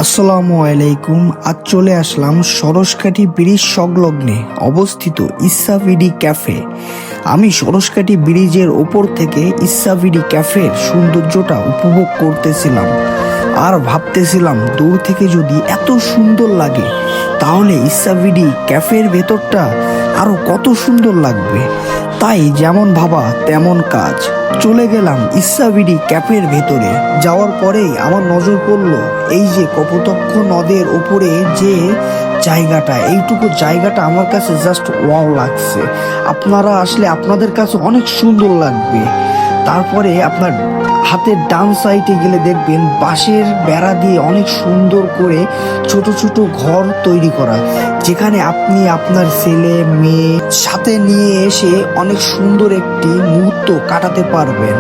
আসসালামু আলাইকুম। আজ চলে আসলাম সরসকাঠি ব্রিজ সংলগ্নে অবস্থিত ইসাভিডি ক্যাফে। আমি সরসকাঠি ব্রিজের ওপর থেকে ইসাভিডি ক্যাফের সৌন্দর্যটা উপভোগ করতেছিলাম আর ভাবতেছিলাম দূর থেকে যদি এত সুন্দর লাগে তাহলে ইসাভিডি ক্যাফের ভেতরটা আরো কত সুন্দর লাগবে। তাই যেমন ভাবা তেমন কাজ, চলে গেলাম ইসাভিডি ক্যাফের ভেতরে। যাওয়ার পরেই আমার নজর পড়লো এই যে কপোতাক্ষ নদের ওপরে যে জায়গাটা, এইটুকু জায়গাটা আমার কাছে জাস্ট ওয়াও লাগছে। আপনারা আসলে আপনাদের কাছে অনেক সুন্দর লাগবে। তারপরে আপনার হাতের ডান সাইডে গেলে দেখবেন বাঁশের বেড়া দিয়ে অনেক সুন্দর করে ছোট ছোট ঘর তৈরি করা, যেখানে আপনি আপনার ছেলে মেয়ে সাথে নিয়ে এসে অনেক সুন্দর একটি মুহূর্ত কাটাতে পারবেন।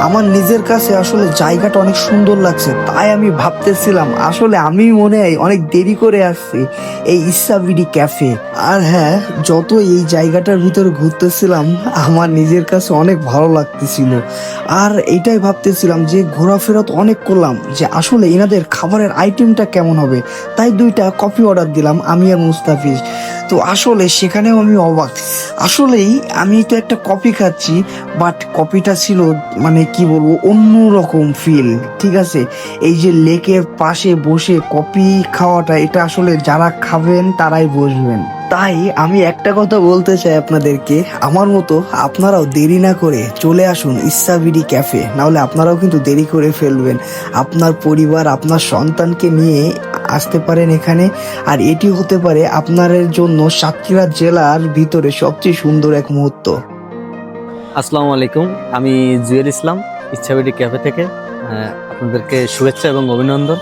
আমার নিজের কাছে আসলে জায়গাটা অনেক সুন্দর লাগছে, তাই আমি ভাবতেছিলাম আসলে আমি মনে হয় অনেক দেরি করে আসছি এই ইসাভিডি ক্যাফে। আর হ্যাঁ, যত এই জায়গাটার ভিতরে ঘুরতেছিলাম আমার নিজের কাছে অনেক ভালো লাগতেছিল। আর এইটাই ভাবতেছিলাম যে ঘোরাফেরা তো অনেক করলাম, যে আসলে এনাদের খাবারের আইটেমটা কেমন হবে। তাই 2টা কফি অর্ডার দিলাম আমি আর মুস্তাফিজ। তো আসলে সেখানেও আমি অবাক। আসলেই আমি তো একটা কফি খাচ্ছি, বাট কফিটা ছিল মানে কি বলবো অন্যরকম ফিল। ঠিক আছে, এই যে লেকের পাশে বসে কফি খাওয়াটা, এটা আসলে যারা খাবেন তারাই বসবেন। তাই আমি একটা কথা বলতে চাই আপনাদেরকে, আমার মতো আপনারাও দেরি না করে চলে আসুন ইসাভিডি ক্যাফে, নাহলে আপনারাও কিন্তু দেরি করে ফেলবেন। আপনার পরিবার আপনার সন্তানকে নিয়ে আসতে পারেন এখানে, আর এটি হতে পারে আপনার জন্য সাতক্ষীরা জেলার ভিতরে সবচেয়ে সুন্দর এক মুহূর্ত। আসসালামু আলাইকুম, আমি জুয়েল ইসলাম ইচ্ছাবিডি ক্যাফে থেকে আপনাদেরকে শুভেচ্ছা এবং অভিনন্দন।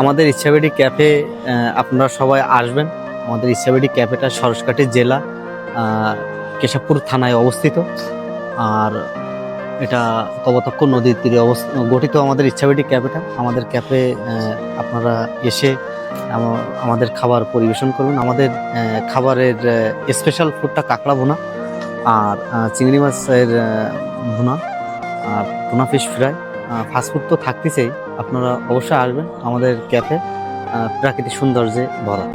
আমাদের ইচ্ছাবিডি ক্যাফে আপনারা সবাই আসবেন। আমাদের ইচ্ছাবিডি ক্যাফেটা সরসকাঠি জেলা কেশবপুর থানায় অবস্থিত, আর এটা কপোতাক্ষ নদীর তীরে গঠিত আমাদের ইচ্ছাবিডি ক্যাফেটা। আমাদের ক্যাফে আপনারা এসে আমাদের খাবার পরিবেশন করবেন। আমাদের খাবারের স্পেশাল ফুডটা কাঁকড়া ভুনা আর চিংড়ি মাছের ভুনা আর ভুনা ফিশ ফ্রাই। ফাস্টফুড তো থাকতেছেই, আপনারা অবশ্যই আসবেন। আমাদের ক্যাফে প্রাকৃতিক সৌন্দর্যে ভরা।